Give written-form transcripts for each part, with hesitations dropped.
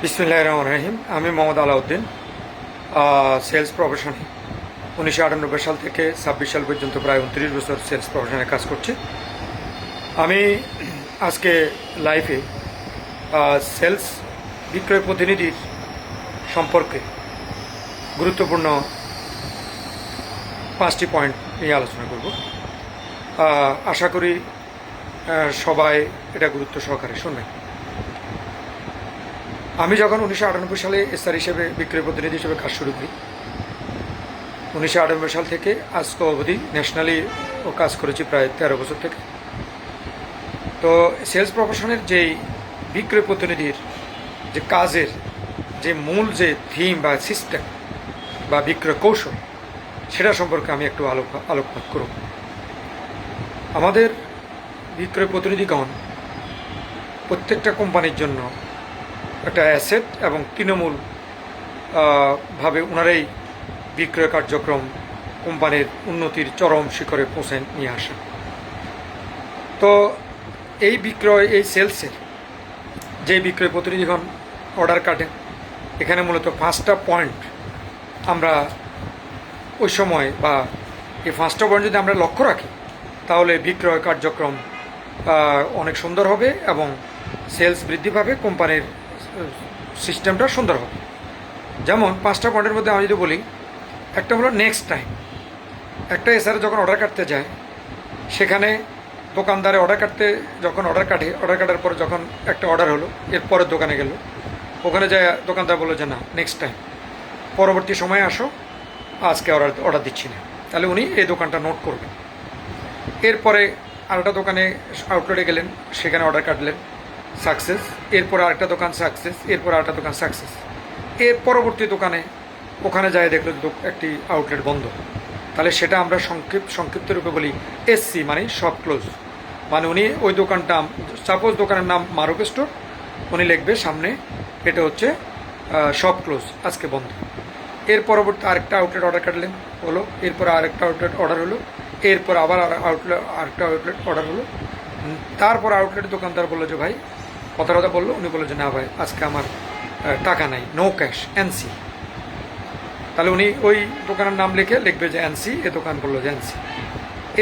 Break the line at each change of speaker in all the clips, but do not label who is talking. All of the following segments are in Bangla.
বিসমিল্লাহির রহমানির রহিম। আমি মোহাম্মদ আলাউদ্দিন, সেলস প্রফেশনে 1998 সাল থেকে 26 সাল পর্যন্ত প্রায় 29 বছর সেলস প্রফেশনে কাজ করছি। আমি আজকে লাইফে সেলস বিক্রয় প্রতিনিধির সম্পর্কে গুরুত্বপূর্ণ 5টি পয়েন্ট নিয়ে আলোচনা করব। আশা করি সবাই এটা গুরুত্ব সহকারে শুনবেন। আমি যখন 1998 সালে এসআর হিসেবে বিক্রয় প্রতিনিধি হিসেবে কাজ শুরু করি, 1998 সাল থেকে আজ তো অবধি ন্যাশনালি ও কাজ করেছি প্রায় 13 বছর থেকে। তো সেলস প্রফেশনের যেই বিক্রয় প্রতিনিধির যে কাজের যে মূল যে থিম বা সিস্টেম বা বিক্রয় কৌশল, সেটা সম্পর্কে আমি একটু আলোকপাত করব। আমাদের বিক্রয় প্রতিনিধিগণ প্রত্যেকটা কোম্পানির জন্য একটা অ্যাসেট এবং তৃণমূল ভাবে ওনারাই বিক্রয় কার্যক্রম কোম্পানির উন্নতির চরম শিখরে পৌঁছে নিয়ে আসে। তো এই বিক্রয়, এই সেলসের যে বিক্রয় প্রতিনিধিগণ অর্ডার কাটেন, এখানে মূলত 5টা পয়েন্ট আমরা ওই সময় বা এই 5টা পয়েন্ট যদি আমরা লক্ষ্য রাখি, তাহলে বিক্রয় কার্যক্রম অনেক সুন্দর হবে এবং সেলস বৃদ্ধি পাবে, কোম্পানির সিস্টেমটা সুন্দর হবে। যেমন 5টা পয়েন্টের মধ্যে আমি যদি বলি, একটা হলো নেক্সট টাইম। একটা এসআর যখন অর্ডার কাটতে যায়, সেখানে দোকানদারে অর্ডার কাটার পর যখন একটা অর্ডার হলো, এরপরের দোকানে গেল, ওখানে যায় দোকানদার বললো যে না, নেক্সট টাইম পরবর্তী সময়ে আসো, আজকে অর্ডার দিচ্ছি না। তাহলে উনি এই দোকানটা নোট করবেন। এরপরে আরেকটা দোকানে আউটলেটে গেলেন, সেখানে অর্ডার কাটলেন, সাকসেস। এরপর আরেকটা দোকান সাকসেস, এরপর আরেকটা দোকান সাকসেস। এর পরবর্তী দোকানে ওখানে যায় দেখলো একটি আউটলেট বন্ধ। তাহলে সেটা আমরা সংক্ষিপ্ত রূপে বলি এসসি, মানে শপ ক্লোজ। মানে উনি ওই দোকানটা, সাপোজ দোকানের নাম মারুক স্টোর, উনি লিখবে সামনে এটা হচ্ছে শপ ক্লোজ, আজকে বন্ধ। এর পরবর্তী আরেকটা আউটলেট অর্ডার কাটলেন, হলো। এরপর আরেকটা আউটলেট অর্ডার হলো, এরপর আবার আরেকটা আউটলেট অর্ডার হলো। তারপর আউটলেটের দোকানদার বললো যে ভাই, কথা বললো, উনি বললো যে না ভাই, আজকে আমার টাকা নাই, নো ক্যাশ, এনসি। তাহলে উনি ওই দোকানের নাম লিখবে যে এনসি, এ দোকান বললো যে এনসি।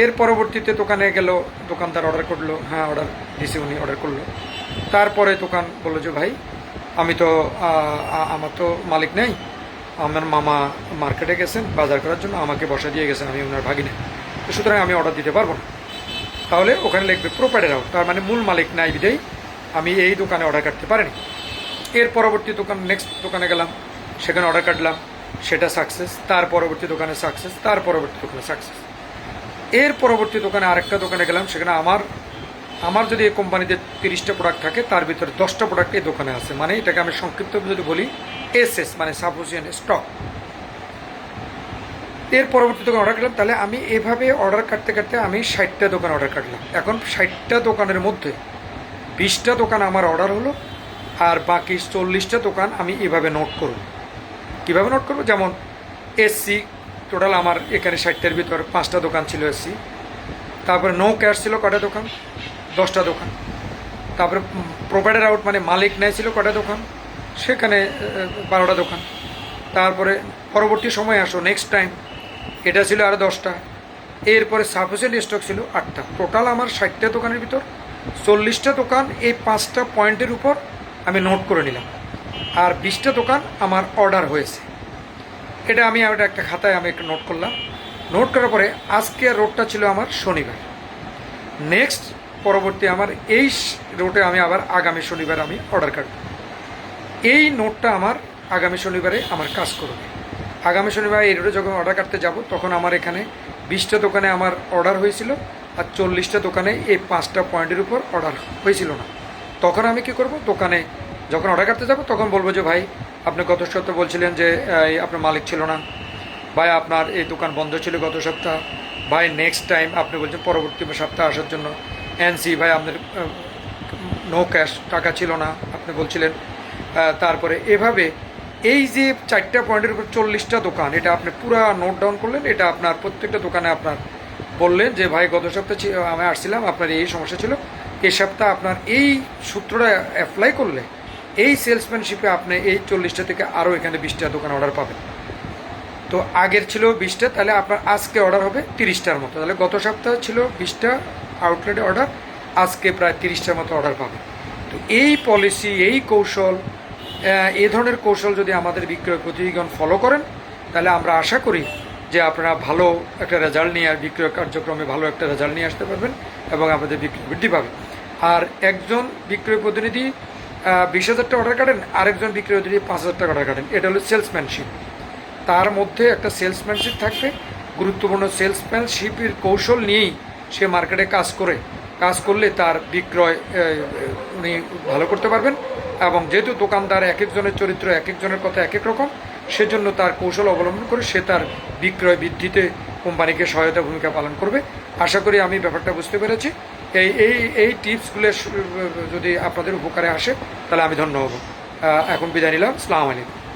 এর পরবর্তীতে দোকানে গেল, দোকানদার অর্ডার করলো, হ্যাঁ অর্ডার দিছে, উনি অর্ডার করলো। তারপরে দোকান বললো যে ভাই, আমার তো মালিক নেই, আমার মামা মার্কেটে গেছেন বাজার করার জন্য, আমাকে বসা দিয়ে গেছেন, আমি ওনার ভাগিনা, তো সুতরাং আমি অর্ডার দিতে পারবো না। তাহলে ওখানে লিখবে প্রোপাইটার আউট, তার মানে মূল মালিক নাই বিধায় আমি এই দোকানে অর্ডার কাটতে পারিনি। এর পরবর্তী দোকান, নেক্সট দোকানে গেলাম, সেখানে অর্ডার কাটলাম, সেটা সাকসেস। তার পরবর্তী দোকানে সাকসেস, তার পরবর্তী দোকানে সাকসেস। এর পরবর্তী দোকানে আরেকটা দোকানে গেলাম, সেখানে আমার যদি এই কোম্পানিতে 30টা প্রোডাক্ট থাকে, তার ভিতরে 10টা প্রোডাক্ট এই দোকানে আছে। মানে এটাকে আমি সংক্ষিপ্ত যদি বলি এসএস, মানে সাফিসিয়েন্ট স্টক। এর পরবর্তী দোকান অর্ডার কাটলাম। তাহলে আমি এভাবে অর্ডার কাটতে কাটতে আমি 60টা দোকান অর্ডার কাটলাম। এখন 60টা দোকানের মধ্যে 20টা দোকান আমার অর্ডার হলো, আর বাকি 40টা দোকান আমি এভাবে নোট করব। কীভাবে নোট করব? যেমন এসসি, টোটাল আমার এখানে 60টার ভিতর 5টা দোকান ছিল এসসি। তারপরে নো ক্যাশ ছিল কটা দোকান? 10টা দোকান। তারপরে প্রোভাইডার আউট, মানে মালিক নেয়, ছিল কটা দোকান? সেখানে 12টা দোকান। তারপরে পরবর্তী সময় আসো, নেক্সট টাইম, এটা ছিল আরও 10টা। এরপরে সাফিসিয়েন্ট স্টক ছিল 8টা। টোটাল আমার 60টা দোকানের ভিতর 40টা দোকান এই 5টা পয়েন্টের উপর আমি নোট করে নিলাম, আর 20টা দোকান আমার অর্ডার হয়েছে। এটা আমি একটা খাতায় আমি একটু নোট করলাম। নোট করার পরে আজকে রোডটা ছিল আমার শনিবার, নেক্সট পরবর্তী আমার এই রোডে আমি আবার আগামী শনিবার আমি অর্ডার কাটব। এই নোটটা আমার আগামী শনিবারে আমার কাজ করবে। আগামী শনিবার এই রোডে যখন অর্ডার কাটতে যাব, তখন আমার এখানে 20টা দোকানে আমার অর্ডার হয়েছিল, আর 40টা দোকানে এই 5টা পয়েন্টের উপর অর্ডার হয়েছিল না। তখন আমি কি করব? দোকানে যখন অর্ডার কাটতে যাব, তখন বলবো যে ভাই, আপনি গত সপ্তাহ বলছিলেন যে আপনার মালিক ছিল না, ভাই আপনার এই দোকান বন্ধ ছিল গত সপ্তাহ, ভাই নেক্সট টাইম আপনি বলছেন পরবর্তী সপ্তাহ আসার জন্য, এনসি ভাই আপনার নো ক্যাশ, টাকা ছিল না আপনি বলছিলেন। তারপরে এভাবে এই যে 4টা পয়েন্টের উপর 40টা দোকান, এটা আপনি পুরো নোট ডাউন করলেন। এটা আপনার প্রত্যেকটা দোকানে আপনার বললেন যে ভাই, গত সপ্তাহে আমি আসছিলাম, আপনার এই সমস্যা ছিল, এই সপ্তাহে আপনার এই সূত্রটা অ্যাপ্লাই করলে এই সেলসম্যানশিপে আপনি এই 40টা থেকে আরও এখানে 20টা দোকান অর্ডার পাবেন। তো আগের ছিল 20টা, তাহলে আপনার আজকে অর্ডার হবে 30টার মতো। তাহলে গত সপ্তাহে ছিল 20টা আউটলেটে অর্ডার, আজকে প্রায় 30টার মতো অর্ডার পাবেন। তো এই পলিসি, এই কৌশল, এই ধরনের কৌশল যদি আমাদের বিক্রয় প্রতিনিধিগণ ফলো করেন, তাহলে আমরা আশা করি যে আপনারা ভালো একটা রেজাল্ট নিয়ে বিক্রয় কার্যক্রমে ভালো একটা রেজাল্ট নিয়ে আসতে পারবেন এবং আমাদের বিক্রি বৃদ্ধি পাবে। আর একজন বিক্রয় প্রতিনিধি 20,000 টাকা অর্ডার কাটেন, আরেকজন বিক্রয় প্রতিনিধি 5,000 টাকা অর্ডার কাটেন, এটা হলো সেলসম্যানশিপ। তার মধ্যে একটা সেলসম্যানশিপ থাকবে, গুরুত্বপূর্ণ সেলসম্যানশিপের কৌশল নিয়েই সে মার্কেটে কাজ করলে তার বিক্রয় উনি ভালো করতে পারবেন। এবং যেহেতু দোকানদার এক একজনের চরিত্র, এক একজনের কথা এক এক রকম, সেজন্য তার কৌশল অবলম্বন করে সে তার বিক্রয় বৃদ্ধিতে কোম্পানিকে সহায়তা ভূমিকা পালন করবে। আশা করি আমি ব্যাপারটা বুঝতে পেরেছি। এই টিপসগুলো যদি আপনাদের উপকারে আসে তাহলে আমি ধন্য হব। এখন বিদায় নিলাম। আসসালামু আলাইকুম।